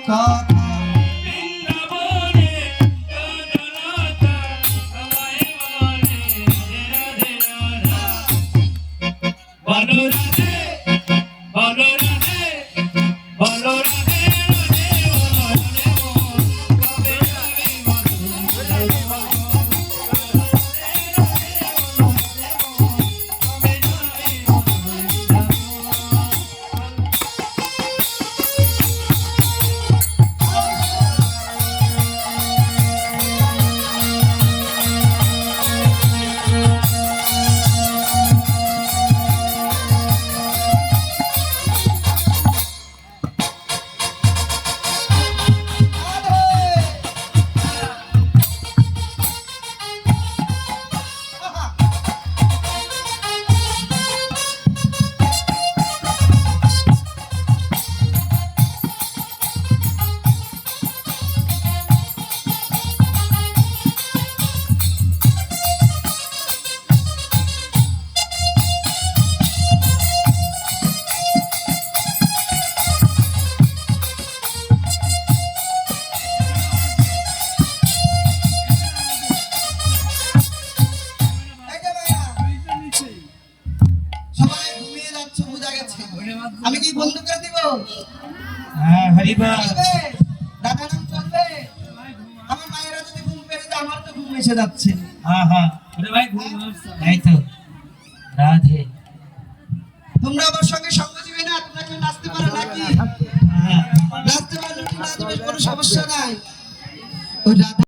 কথা বলো রাধে বলো রাধে বলো রাধে আমি কি বন্ধ করে দিব? হ্যাঁ হরিবল দাদা নাম চলবে। আমার মায়েরা যদি ঘুম পেয়ে যায় আমার তো ঘুম এসে যাচ্ছে। হ্যাঁ হ্যাঁ আরে ভাই ঘুম এই তো রাধে তোমরা আমার সঙ্গে সঙ্গ দিবে না? তোমরা কি নাচতে পারো নাকি? হ্যাঁ নাচতে পারলে নাচবে, কোনো সমস্যা নাই। ওই রাধা